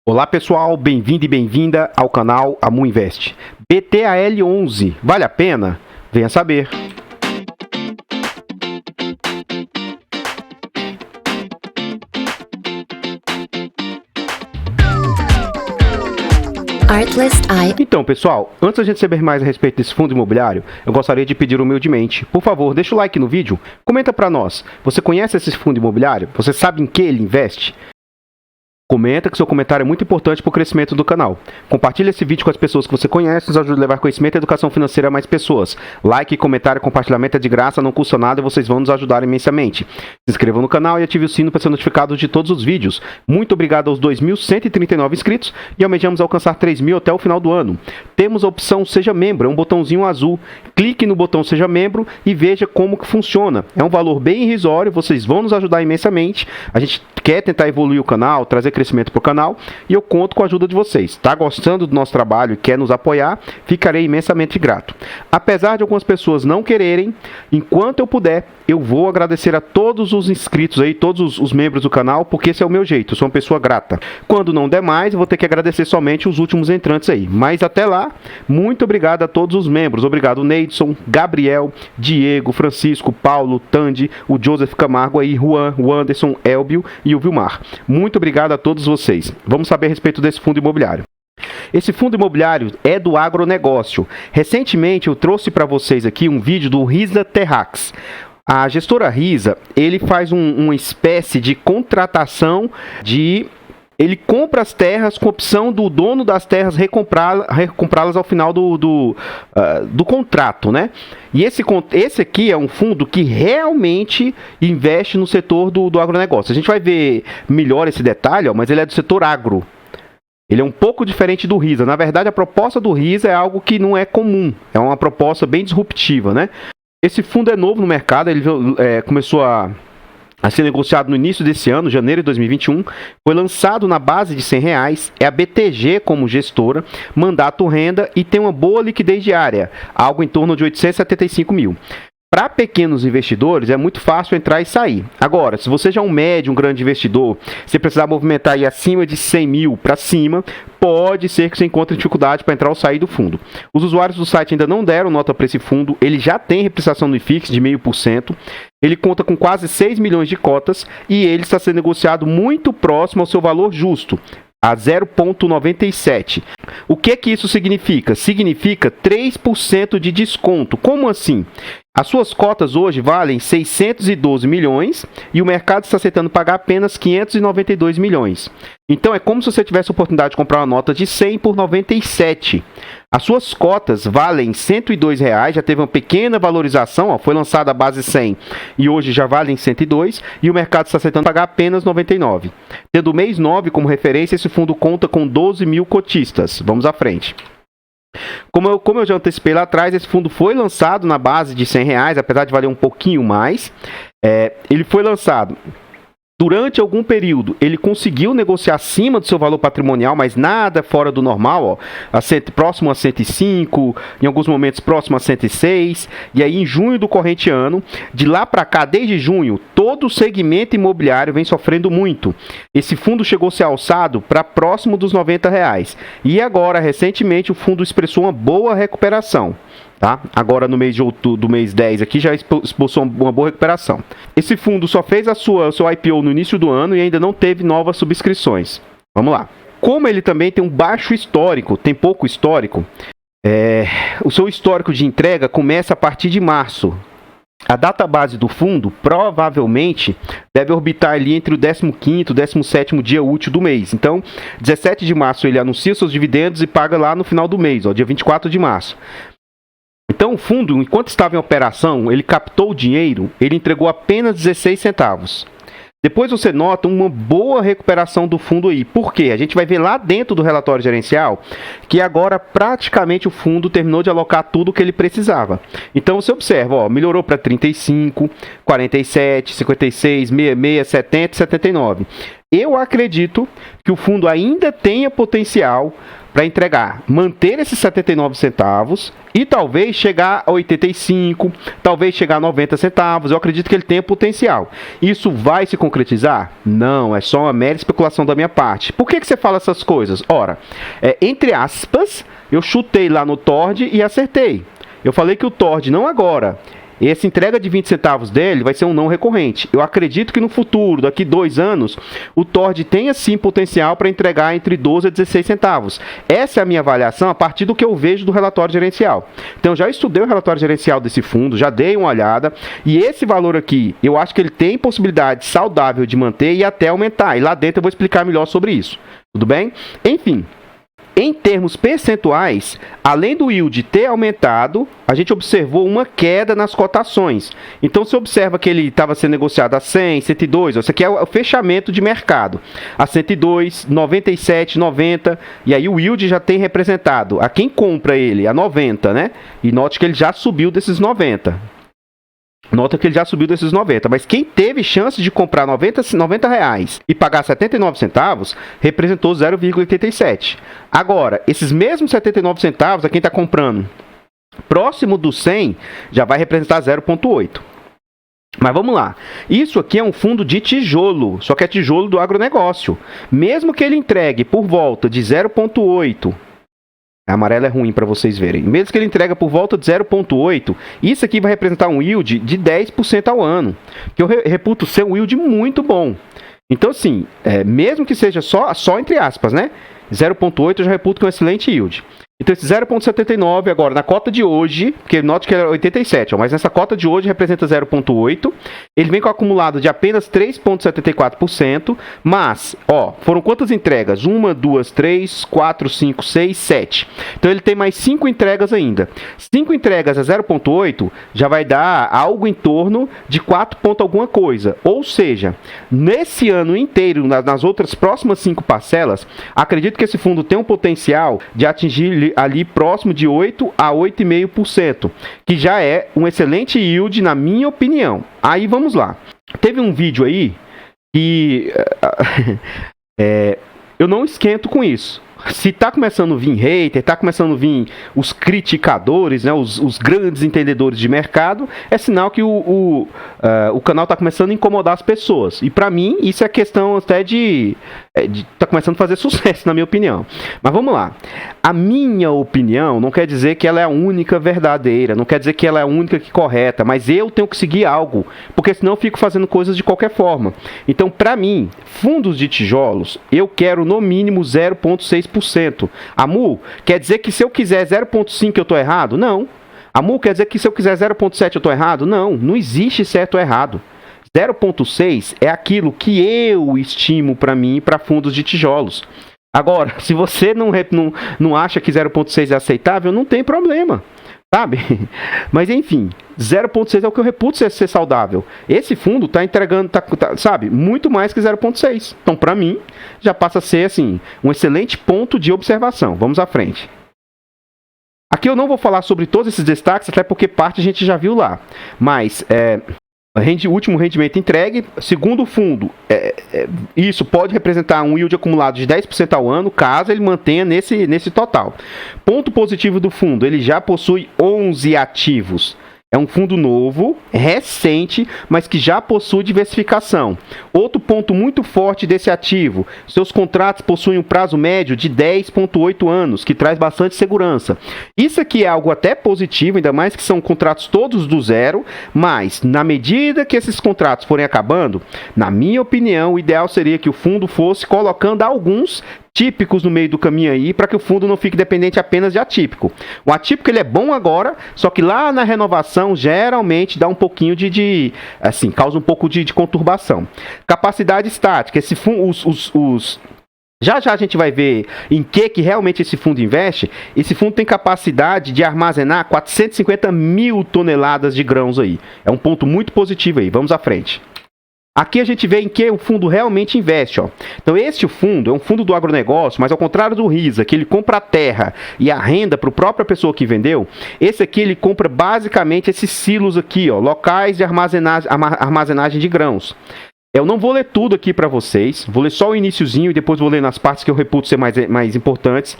Olá pessoal, bem-vindo e bem-vinda ao canal Amu Invest. BTAL11, vale a pena? Venha saber. Então pessoal, antes da gente saber mais a respeito desse fundo imobiliário, eu gostaria de pedir humildemente, por favor, deixa o like no vídeo, comenta pra nós, você conhece esse fundo imobiliário? Você sabe em que ele investe? Comenta que seu comentário é muito importante para o crescimento do canal. Compartilhe esse vídeo com as pessoas que você conhece, nos ajuda a levar conhecimento e educação financeira a mais pessoas. Like, comentário e compartilhamento é de graça, não custa nada e vocês vão nos ajudar imensamente. Se inscreva no canal e ative o sino para ser notificado de todos os vídeos. Muito obrigado aos 2.139 inscritos e almejamos alcançar 3.000 até o final do ano. Temos a opção Seja Membro, é um botãozinho azul. Clique no botão Seja Membro e veja como que funciona. É um valor bem irrisório, vocês vão nos ajudar imensamente. A gente quer tentar evoluir o canal, trazer crescimento para o canal e eu conto com a ajuda de vocês. Está gostando do nosso trabalho e quer nos apoiar? Ficarei imensamente grato. Apesar de algumas pessoas não quererem, enquanto eu puder, eu vou agradecer a todos os inscritos aí, todos os membros do canal, porque esse é o meu jeito, eu sou uma pessoa grata. Quando não der mais, eu vou ter que agradecer somente os últimos entrantes aí. Mas até lá, muito obrigado a todos os membros. Obrigado Neidson, Gabriel, Diego, Francisco, Paulo, Tandy, o Joseph Camargo aí, Juan, o Anderson, Elbio e o Vilmar. Muito obrigado a todos vocês. Vamos saber a respeito desse fundo imobiliário. Esse fundo imobiliário é do agronegócio. Recentemente eu trouxe para vocês aqui um vídeo do Risa Terrax. A gestora Risa, ele faz uma espécie de contratação de... Ele compra as terras com opção do dono das terras recomprá-las ao final do contrato, né? E esse aqui é um fundo que realmente investe no setor do agronegócio. A gente vai ver melhor esse detalhe, ó, mas ele é do setor agro. Ele é um pouco diferente do Risa. Na verdade, a proposta do Risa é algo que não é comum. É uma proposta bem disruptiva, né? Esse fundo é novo no mercado, ele começou a ser negociado no início desse ano, janeiro de 2021, foi lançado na base de R$100, é a BTG como gestora, mandato renda e tem uma boa liquidez diária, algo em torno de 875 mil. Para pequenos investidores é muito fácil entrar e sair. Agora, se você já é um médio, um grande investidor, se precisar movimentar aí acima de 100 mil para cima, pode ser que você encontre dificuldade para entrar ou sair do fundo. Os usuários do site ainda não deram nota para esse fundo, ele já tem repreciação no IFIX de 0,5%, ele conta com quase 6 milhões de cotas e ele está sendo negociado muito próximo ao seu valor justo, a 0,97. O que isso significa? Significa 3% de desconto. Como assim? As suas cotas hoje valem 612 milhões e o mercado está aceitando pagar apenas 592 milhões. Então é como se você tivesse a oportunidade de comprar uma nota de 100 por 97. As suas cotas valem R$102, já teve uma pequena valorização, ó, foi lançada a base 100 e hoje já valem 102 e o mercado está aceitando pagar apenas 99. Tendo o mês 9 como referência, esse fundo conta com 12 mil cotistas. Vamos à frente. Como eu já antecipei lá atrás, esse fundo foi lançado na base de R$100, apesar de valer um pouquinho mais. Ele foi lançado durante algum período, ele conseguiu negociar acima do seu valor patrimonial, mas nada fora do normal, ó, próximo a 105, em alguns momentos próximo a 106, e aí em junho do corrente ano, de lá para cá, desde junho, todo o segmento imobiliário vem sofrendo muito. Esse fundo chegou a ser alçado para próximo dos R$90, e agora, recentemente, o fundo expressou uma boa recuperação. Tá? Agora no mês de outubro, do mês 10 aqui já expulsou uma boa recuperação. Esse fundo só fez seu IPO no início do ano e ainda não teve novas subscrições. Vamos lá. Como ele também tem um baixo histórico, tem pouco histórico, o seu histórico de entrega começa a partir de março. A data base do fundo provavelmente deve orbitar ali entre o 15º e o 17º dia útil do mês. Então, 17 de março ele anuncia seus dividendos e paga lá no final do mês, ó, dia 24 de março. Então o fundo, enquanto estava em operação, ele captou o dinheiro, ele entregou apenas 16 centavos. Depois você nota uma boa recuperação do fundo aí. Por quê? A gente vai ver lá dentro do relatório gerencial que agora praticamente o fundo terminou de alocar tudo o que ele precisava. Então você observa, ó, melhorou para 35, 47, 56, 66, 70 e 79. eu acredito que o fundo ainda tenha potencial para entregar, manter esses 79 centavos e talvez chegar a 85, talvez chegar a 90 centavos. Eu acredito que ele tenha potencial. Isso vai se concretizar? Não, é só uma mera especulação da minha parte. Por que você fala essas coisas? Ora, entre aspas, eu chutei lá no Tord e acertei. Eu falei que o Tord, não agora, essa entrega de 20 centavos dele vai ser um não recorrente. Eu acredito que no futuro, daqui 2 anos, o Tord tenha sim potencial para entregar entre 12 a 16 centavos. Essa é a minha avaliação a partir do que eu vejo do relatório gerencial. Então, já estudei o relatório gerencial desse fundo, já dei uma olhada, e esse valor aqui, eu acho que ele tem possibilidade saudável de manter e até aumentar. E lá dentro eu vou explicar melhor sobre isso. Tudo bem? Enfim. Em termos percentuais, além do yield ter aumentado, a gente observou uma queda nas cotações. Então, você observa que ele estava sendo negociado a 100, 102, isso aqui é o fechamento de mercado. A 102, 97, 90, e aí o yield já tem representado a quem compra ele, a 90, né? E note que ele já subiu desses 90. Nota que ele já subiu desses 90, mas quem teve chance de comprar 90 reais e pagar 79 centavos, representou 0,87. Agora, esses mesmos 79 centavos, a quem está comprando próximo do 100, já vai representar 0,8. Mas vamos lá, isso aqui é um fundo de tijolo, só que é tijolo do agronegócio. Mesmo que ele entregue por volta de 0,8, a amarela é ruim para vocês verem. Mesmo que ele entrega por volta de 0,8, isso aqui vai representar um yield de 10% ao ano, que eu reputo ser um yield muito bom. Então, assim, mesmo que seja só entre aspas, né? 0,8 eu já reputo que é um excelente yield. Então, esse 0,79 agora, na cota de hoje, porque note que era 87, ó, mas nessa cota de hoje representa 0,8. Ele vem com acumulado de apenas 3,74%, mas, ó, foram quantas entregas? 1, 2, 3, 4, 5, 6, 7. Então, ele tem mais 5 entregas ainda. 5 entregas a 0,8 já vai dar algo em torno de 4 ponto alguma coisa. Ou seja, nesse ano inteiro, nas outras próximas 5 parcelas, acredito que esse fundo tem um potencial de atingir ali próximo de 8 a 8,5%, que já é um excelente yield na minha opinião. Aí vamos lá. Teve um vídeo aí que eu não esquento com isso. Se tá começando a vir hater, tá começando a vir os criticadores, né, os grandes entendedores de mercado, é sinal que o canal tá começando a incomodar as pessoas. E para mim, isso é questão até de tá começando a fazer sucesso, na minha opinião. Mas vamos lá. A minha opinião não quer dizer que ela é a única verdadeira, não quer dizer que ela é a única que correta, mas eu tenho que seguir algo, porque senão eu fico fazendo coisas de qualquer forma. Então, para mim, fundos de tijolos, eu quero no mínimo 0,6%. Amu, quer dizer que se eu quiser 0,5% eu estou errado? Não. Amu, quer dizer que se eu quiser 0,7% eu estou errado? Não, não existe certo ou errado. 0,6 é aquilo que eu estimo para mim e para fundos de tijolos. Agora, se você não acha que 0,6 é aceitável, não tem problema, sabe? Mas enfim, 0,6 é o que eu reputo ser saudável. Esse fundo está entregando, sabe, muito mais que 0,6. Então, para mim, já passa a ser assim, um excelente ponto de observação. Vamos à frente. Aqui eu não vou falar sobre todos esses destaques, até porque parte a gente já viu lá. Mas o último rendimento entregue, segundo o fundo, isso pode representar um yield acumulado de 10% ao ano, caso ele mantenha nesse total. Ponto positivo do fundo, ele já possui 11 ativos. É um fundo novo, recente, mas que já possui diversificação. Outro ponto muito forte desse ativo, seus contratos possuem um prazo médio de 10,8 anos, que traz bastante segurança. Isso aqui é algo até positivo, ainda mais que são contratos todos do zero, mas na medida que esses contratos forem acabando, na minha opinião, o ideal seria que o fundo fosse colocando alguns típicos no meio do caminho aí, para que o fundo não fique dependente apenas de atípico. O atípico ele é bom agora, só que lá na renovação geralmente dá um pouquinho assim, causa um pouco de conturbação. Capacidade estática, esse fundo, já a gente vai ver em que realmente esse fundo investe. Esse fundo tem capacidade de armazenar 450 mil toneladas de grãos aí. É um ponto muito positivo aí. Vamos à frente. Aqui a gente vê em que o fundo realmente investe, ó. Então este fundo é um fundo do agronegócio, mas ao contrário do RISA, que ele compra a terra e a renda para a própria pessoa que vendeu, esse aqui ele compra basicamente esses silos aqui, ó, locais de armazenagem de grãos. Eu não vou ler tudo aqui para vocês, vou ler só o iniciozinho e depois vou ler nas partes que eu reputo ser mais importantes.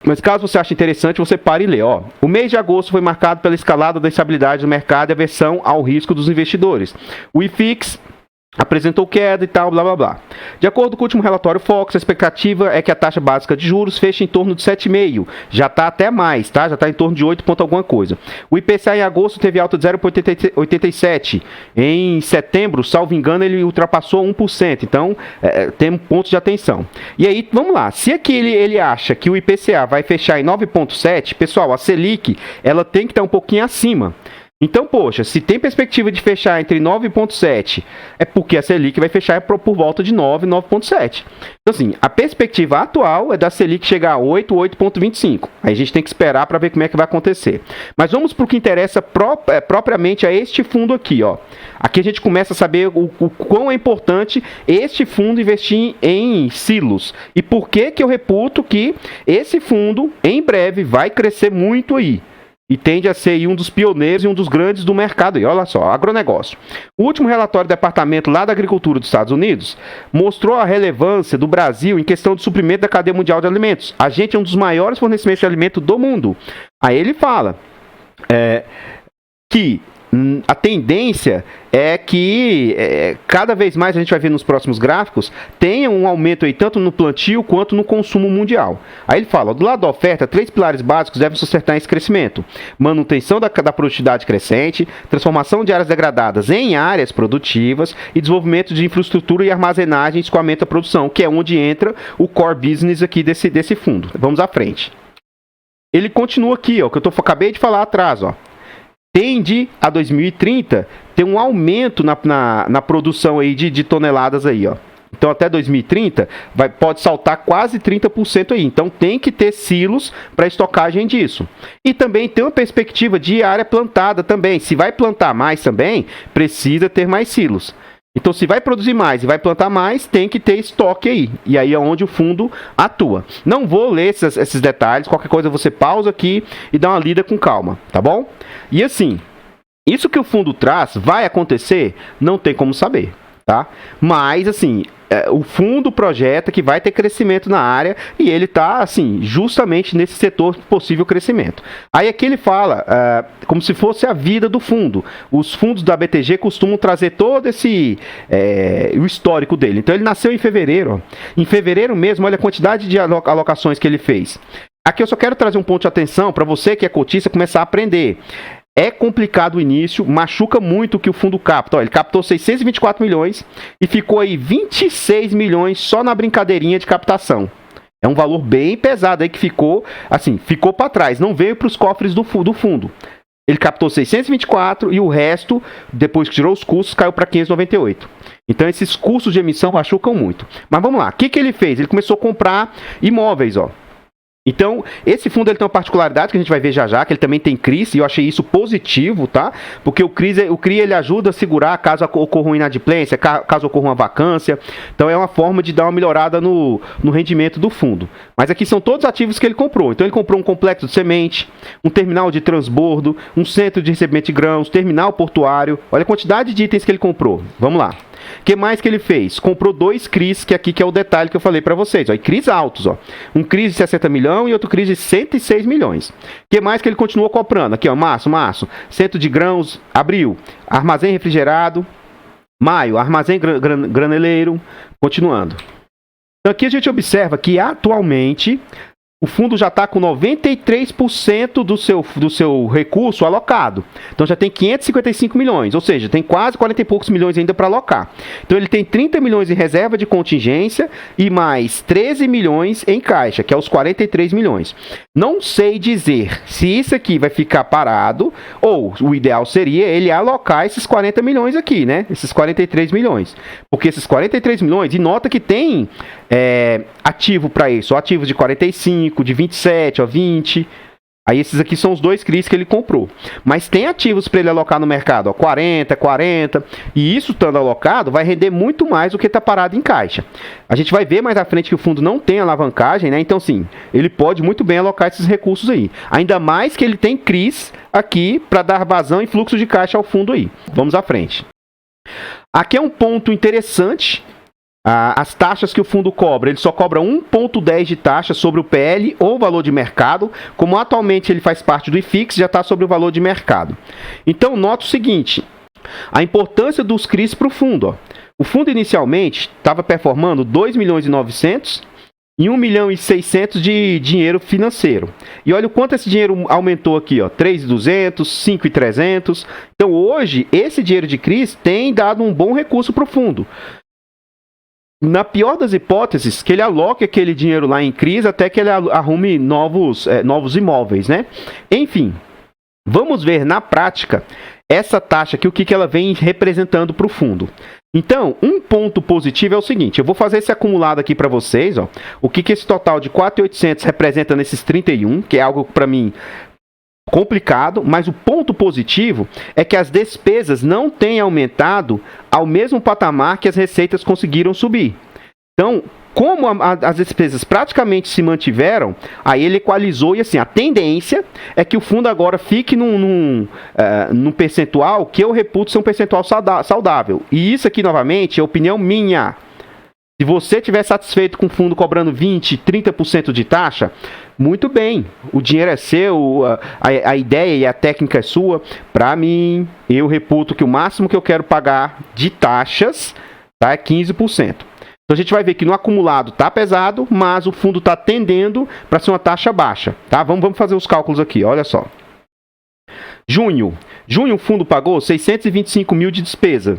Mas caso você ache interessante, você pare e lê. Ó. O mês de agosto foi marcado pela escalada da estabilidade do mercado e aversão ao risco dos investidores. O IFIX apresentou queda e tal, blá blá blá. De acordo com o último relatório Fox, a expectativa é que a taxa básica de juros feche em torno de 7,5%. Já está até mais, tá? Já está em torno de 8 ponto alguma coisa. O IPCA em agosto teve alta de 0,87%. Em setembro, salvo engano, ele ultrapassou 1%. Então, tem pontos de atenção. E aí, vamos lá. Se aqui ele acha que o IPCA vai fechar em 9,7%, pessoal, a Selic, ela tem que estar um pouquinho acima. Então, poxa, se tem perspectiva de fechar entre 9,7, é porque a Selic vai fechar por volta de 9,7. Então, assim, a perspectiva atual é da Selic chegar a 8, 8,25. Aí a gente tem que esperar para ver como é que vai acontecer. Mas vamos para o que interessa propriamente a este fundo aqui, ó. Aqui a gente começa a saber o quão é importante este fundo investir em silos. E por que eu reputo que esse fundo, em breve, vai crescer muito aí. E tende a ser um dos pioneiros e um dos grandes do mercado. E olha só, agronegócio. O último relatório do Departamento lá da Agricultura dos Estados Unidos mostrou a relevância do Brasil em questão de suprimento da cadeia mundial de alimentos. A gente é um dos maiores fornecimentos de alimento do mundo. Aí ele fala que a tendência é que cada vez mais a gente vai ver nos próximos gráficos, tenha um aumento aí tanto no plantio quanto no consumo mundial. Aí ele fala, do lado da oferta, 3 pilares básicos devem sustentar esse crescimento. Manutenção da produtividade crescente, transformação de áreas degradadas em áreas produtivas e desenvolvimento de infraestrutura e armazenagem e escoamento da produção, que é onde entra o core business aqui desse fundo. Vamos à frente. Ele continua aqui, ó, que eu acabei de falar atrás, ó. Tende a 2030 ter um aumento na produção aí de toneladas aí, ó. Então até 2030 pode saltar quase 30% aí. Então tem que ter silos para estocagem disso. E também tem uma perspectiva de área plantada também. Se vai plantar mais também, precisa ter mais silos. Então, se vai produzir mais e vai plantar mais, tem que ter estoque aí. E aí é onde o fundo atua. Não vou ler esses detalhes. Qualquer coisa você pausa aqui e dá uma lida com calma, tá bom? E assim, isso que o fundo traz vai acontecer? Não tem como saber, tá? Mas, assim, o fundo projeta que vai ter crescimento na área e ele está, assim, justamente nesse setor de possível crescimento. Aí aqui ele fala, como se fosse a vida do fundo. Os fundos da BTG costumam trazer todo o histórico dele. Então ele nasceu em fevereiro. Ó. Em fevereiro mesmo, olha a quantidade de alocações que ele fez. Aqui eu só quero trazer um ponto de atenção para você que é cotista começar a aprender. É complicado o início, machuca muito o que o fundo capta. Ó, ele captou 624 milhões e ficou aí 26 milhões só na brincadeirinha de captação. É um valor bem pesado aí que ficou para trás, não veio para os cofres do fundo. Ele captou 624 e o resto, depois que tirou os custos, caiu para 598. Então esses custos de emissão machucam muito. Mas vamos lá, o que ele fez? Ele começou a comprar imóveis, ó. Então, esse fundo ele tem uma particularidade que a gente vai ver já, que ele também tem CRIs, e eu achei isso positivo, tá? Porque o CRI ele ajuda a segurar caso ocorra uma inadimplência, caso ocorra uma vacância. Então, é uma forma de dar uma melhorada no rendimento do fundo. Mas aqui são todos os ativos que ele comprou. Então, ele comprou um complexo de semente, um terminal de transbordo, um centro de recebimento de grãos, terminal portuário. Olha a quantidade de itens que ele comprou. Vamos lá. O que mais que ele fez? Comprou 2 CRIs, que aqui que é o detalhe que eu falei para vocês. Ó, e CRIs altos, ó. Um CRIs de 60 milhões e outro CRIs de 106 milhões. O que mais que ele continuou comprando? Aqui, ó, março. Centro de grãos, abril. Armazém refrigerado. Maio, armazém graneleiro. Continuando. Então aqui a gente observa que atualmente o fundo já está com 93% do seu recurso alocado. Então já tem 555 milhões, ou seja, tem quase 40 e poucos milhões ainda para alocar. Então ele tem 30 milhões em reserva de contingência e mais 13 milhões em caixa, que é os 43 milhões. Não sei dizer se isso aqui vai ficar parado ou o ideal seria ele alocar esses 40 milhões aqui, né? Esses 43 milhões. Porque esses 43 milhões, e nota que tem ativo para isso, ativos de 45, de 27, ó, 20. Aí esses aqui são os 2 CRIs que ele comprou. Mas tem ativos para ele alocar no mercado, ó, 40. E isso estando alocado vai render muito mais do que está parado em caixa. A gente vai ver mais à frente que o fundo não tem alavancagem, né? Então sim, ele pode muito bem alocar esses recursos aí. Ainda mais que ele tem CRIs aqui para dar vazão e fluxo de caixa ao fundo aí. Vamos à frente. Aqui é um ponto interessante. As taxas que o fundo cobra, ele só cobra 1,10 de taxa sobre o PL ou valor de mercado. Como atualmente ele faz parte do IFIX, já está sobre o valor de mercado. Então, nota o seguinte, a importância dos CRIs para o fundo. Ó. O fundo inicialmente estava performando 2.900.000 e 1.600.000 de dinheiro financeiro. E olha o quanto esse dinheiro aumentou aqui, ó, 3.200, 5.300. Então, hoje, esse dinheiro de CRIs tem dado um bom recurso para o fundo. Na pior das hipóteses, que ele aloque aquele dinheiro lá em CRIs até que ele arrume novos imóveis, né? Enfim, vamos ver na prática essa taxa aqui, o que ela vem representando para o fundo. Então, um ponto positivo é o seguinte, eu vou fazer esse acumulado aqui para vocês, ó, o que esse total de 4.800 representa nesses 31, que é algo para mim complicado, mas o ponto positivo é que as despesas não têm aumentado ao mesmo patamar que as receitas conseguiram subir. Então, como as despesas praticamente se mantiveram, aí ele equalizou e assim, a tendência é que o fundo agora fique num percentual que eu reputo ser um percentual saudável. E isso aqui, novamente, é opinião minha. Se você estiver satisfeito com o fundo cobrando 20%, 30% de taxa, muito bem, o dinheiro é seu, a ideia e a técnica é sua. Para mim, eu reputo que o máximo que eu quero pagar de taxas tá, é 15%. Então a gente vai ver que no acumulado está pesado, mas o fundo está tendendo para ser uma taxa baixa. Tá? Vamos fazer os cálculos aqui, olha só. Junho o fundo pagou 625.000 de despesa.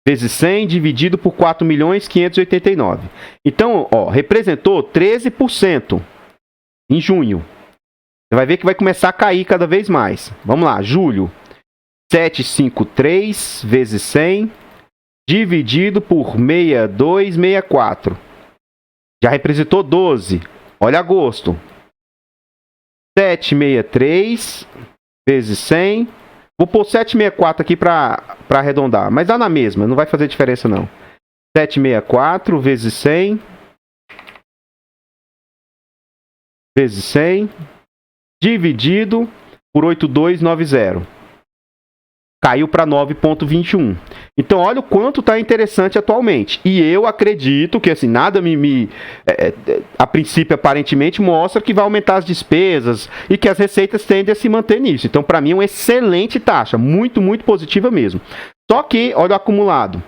Vezes 100 dividido por 4.589.000. Então, ó, representou 13% em junho. Você vai ver que vai começar a cair cada vez mais. Vamos lá, julho. 753 vezes 100 dividido por 6264. Já representou 12. Olha agosto. 763 vezes 100. Vou pôr 764 aqui para arredondar, mas dá na mesma, não vai fazer diferença não. 764 vezes 100 vezes 100 dividido por 8290. Caiu para 9,21. Então, olha o quanto está interessante atualmente. E eu acredito que, assim, nada a princípio, aparentemente, mostra que vai aumentar as despesas e que as receitas tendem a se manter nisso. Então, para mim, é uma excelente taxa. Muito, muito positiva mesmo. Só que, olha o acumulado.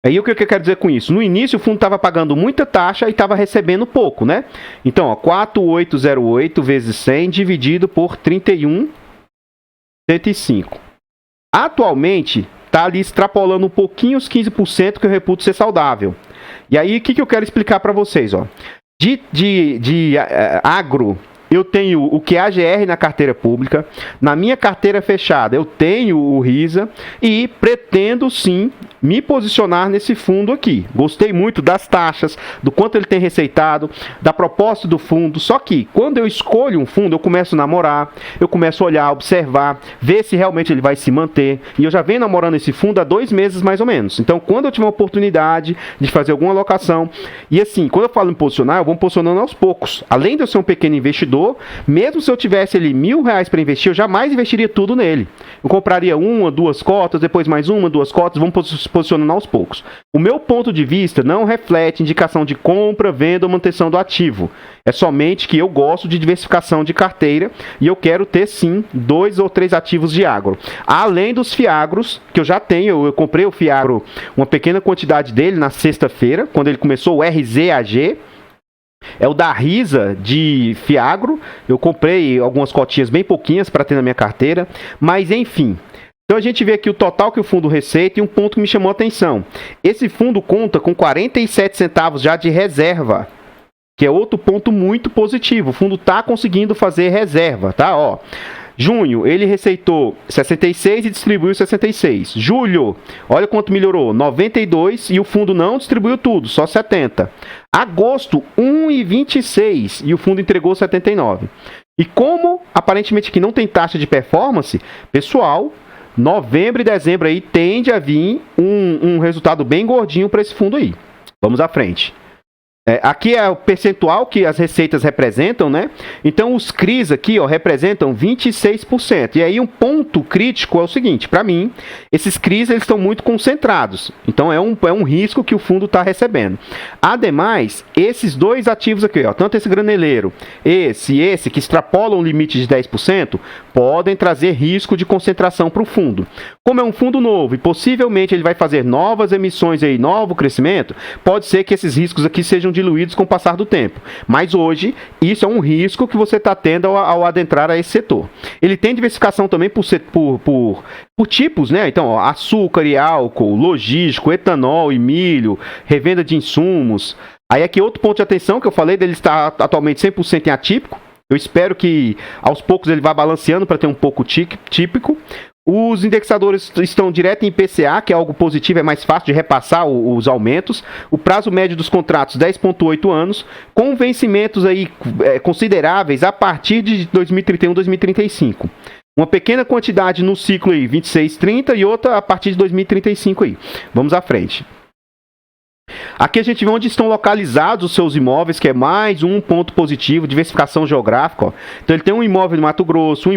Aí, o que eu quero dizer com isso? No início, o fundo estava pagando muita taxa e estava recebendo pouco, né? Então, ó, 4.808 vezes 100 dividido por 31,105. Atualmente, está ali extrapolando um pouquinho os 15% que eu reputo ser saudável. E aí, o que eu quero explicar para vocês? Ó? De agro, eu tenho o QAGR na carteira pública. Na minha carteira fechada, eu tenho o RISA. E pretendo, sim, me posicionar nesse fundo aqui. Gostei muito das taxas, do quanto ele tem receitado, da proposta do fundo. Só que, quando eu escolho um fundo, eu começo a namorar, eu começo a olhar, observar, ver se realmente ele vai se manter. E eu já venho namorando esse fundo há 2 meses, mais ou menos. Então, quando eu tiver uma oportunidade de fazer alguma alocação, e assim, quando eu falo em posicionar, eu vou me posicionando aos poucos. Além de eu ser um pequeno investidor, mesmo se eu tivesse ali R$1.000 para investir, eu jamais investiria tudo nele. Eu compraria 1, 2 cotas, depois mais 1, 2 cotas, vamos posicionando aos poucos. O meu ponto de vista não reflete indicação de compra, venda ou manutenção do ativo. É somente que eu gosto de diversificação de carteira e eu quero ter sim 2 ou 3 ativos de agro. Além dos fiagros, que eu já tenho, eu comprei o fiagro, uma pequena quantidade dele na sexta-feira, quando ele começou o RZAG. É o da Risa de Fiagro. Eu comprei algumas cotinhas bem pouquinhas para ter na minha carteira. Mas enfim. Então a gente vê aqui o total que o fundo receita e um ponto que me chamou a atenção. Esse fundo conta com 47 centavos já de reserva. Que é outro ponto muito positivo. O fundo está conseguindo fazer reserva, tá? Ó. Junho, ele receitou 66 e distribuiu 66. Julho, olha quanto melhorou, 92 e o fundo não distribuiu tudo, só 70. Agosto, 1,26 e o fundo entregou 79. E como aparentemente aqui não tem taxa de performance, pessoal, novembro e dezembro aí tende a vir um resultado bem gordinho para esse fundo aí. Vamos à frente. Aqui é o percentual que as receitas representam, né? Então, os CRIs aqui, ó, representam 26%. E aí, um ponto crítico é o seguinte, para mim, esses CRIs, eles estão muito concentrados. Então, é um risco que o fundo está recebendo. Ademais, esses dois ativos aqui, ó, tanto esse graneleiro, esse, que extrapolam o limite de 10%, podem trazer risco de concentração para o fundo. Como é um fundo novo e possivelmente ele vai fazer novas emissões aí, novo crescimento, pode ser que esses riscos aqui sejam diluídos com o passar do tempo. Mas hoje, isso é um risco que você está tendo ao adentrar a esse setor. Ele tem diversificação também por tipos, né? Então, ó, açúcar e álcool, logístico, etanol e milho, revenda de insumos. Aí aqui outro ponto de atenção que eu falei dele está atualmente 100% em atípico. Eu espero que aos poucos ele vá balanceando para ter um pouco típico. Os indexadores estão direto em IPCA, que é algo positivo, é mais fácil de repassar os aumentos. O prazo médio dos contratos, 10,8 anos, com vencimentos aí, consideráveis a partir de 2031, 2035. Uma pequena quantidade no ciclo aí, 26, 30, e outra a partir de 2035 aí. Vamos à frente. Aqui a gente vê onde estão localizados os seus imóveis, que é mais um ponto positivo, diversificação geográfica. Ó. Então ele tem um imóvel no Mato Grosso,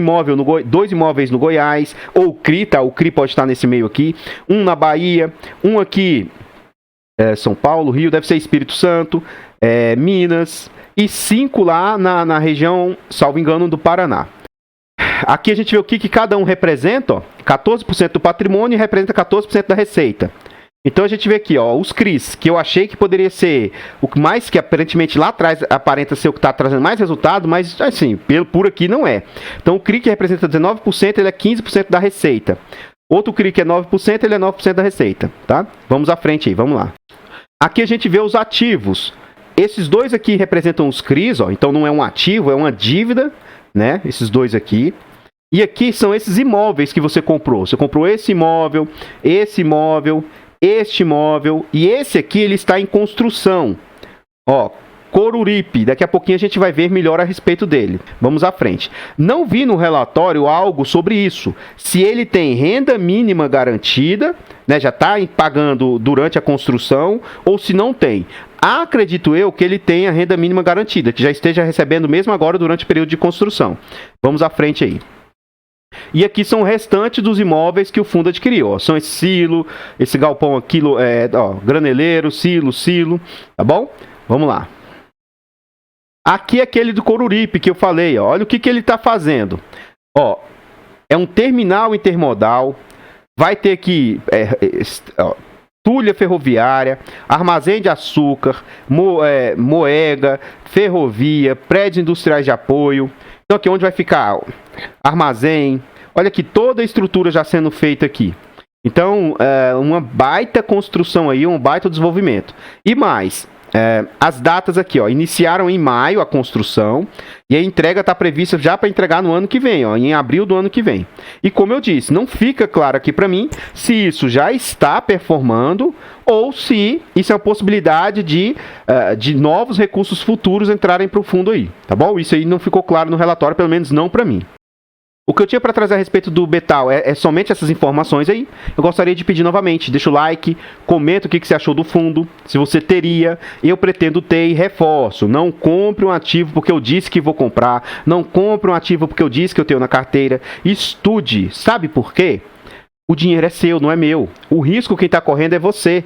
dois imóveis no Goiás, ou CRI, tá? O CRI pode estar nesse meio aqui, um na Bahia, um aqui São Paulo, Rio, deve ser Espírito Santo, Minas, e 5 lá na região, salvo engano, do Paraná. Aqui a gente vê o que cada um representa, ó, 14% do patrimônio representa 14% da receita. Então a gente vê aqui, ó, os CRIs, que eu achei que poderia ser o que mais que aparentemente lá atrás aparenta ser o que está trazendo mais resultado, mas assim, por aqui não é. Então o CRI que representa 19%, ele é 15% da receita. Outro CRI que é 9%, ele é 9% da receita, tá? Vamos à frente aí, vamos lá. Aqui a gente vê os ativos. Esses dois aqui representam os CRIs, ó, então não é um ativo, é uma dívida, né? Esses dois aqui. E aqui são esses imóveis que você comprou. Você comprou esse imóvel, este imóvel, e esse aqui ele está em construção. Ó, Coruripe, daqui a pouquinho a gente vai ver melhor a respeito dele. Vamos à frente. Não vi no relatório algo sobre isso. Se ele tem renda mínima garantida, né, já está pagando durante a construção, ou se não tem. Acredito eu que ele tenha renda mínima garantida, que já esteja recebendo mesmo agora durante o período de construção. Vamos à frente aí. E aqui são o restante dos imóveis que o fundo adquiriu. Ó. São esse silo, esse galpão aqui, graneleiro, silo, tá bom? Vamos lá. Aqui é aquele do Coruripe que eu falei. Ó. Olha o que ele está fazendo. Ó, é um terminal intermodal. Vai ter aqui tulha ferroviária, armazém de açúcar, moega, ferrovia, prédios industriais de apoio. Então aqui onde vai ficar armazém. Olha aqui toda a estrutura já sendo feita aqui. Então, uma baita construção aí, um baita desenvolvimento. E mais, as datas aqui, ó, iniciaram em maio a construção e a entrega está prevista já para entregar no ano que vem, ó, em abril do ano que vem. E como eu disse, não fica claro aqui para mim se isso já está performando ou se isso é uma possibilidade de novos recursos futuros entrarem para o fundo aí, tá bom? Isso aí não ficou claro no relatório, pelo menos não para mim. O que eu tinha para trazer a respeito do Betal é somente essas informações aí. Eu gostaria de pedir novamente, deixa o like, comenta o que você achou do fundo, se você teria. Eu pretendo ter e reforço. Não compre um ativo porque eu disse que vou comprar. Não compre um ativo porque eu disse que eu tenho na carteira. Estude. Sabe por quê? O dinheiro é seu, não é meu. O risco quem está correndo é você.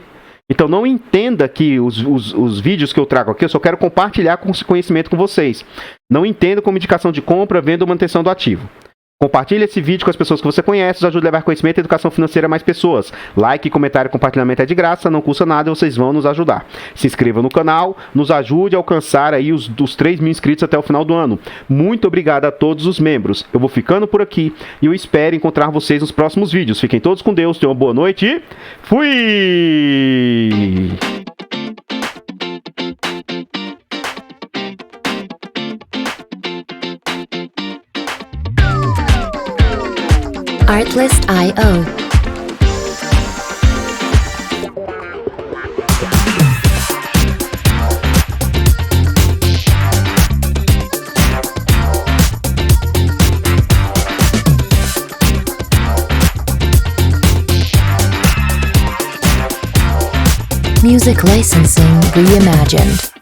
Então não entenda que os vídeos que eu trago aqui, eu só quero compartilhar com esse conhecimento com vocês. Não entenda como indicação de compra, venda ou manutenção do ativo. Compartilhe esse vídeo com as pessoas que você conhece, nos ajude a levar conhecimento e educação financeira a mais pessoas. Like, comentário e compartilhamento é de graça, não custa nada e vocês vão nos ajudar. Se inscreva no canal, nos ajude a alcançar aí os 3.000 inscritos até o final do ano. Muito obrigado a todos os membros. Eu vou ficando por aqui e eu espero encontrar vocês nos próximos vídeos. Fiquem todos com Deus, tenham uma boa noite e fui! Artlist.io. Music licensing reimagined.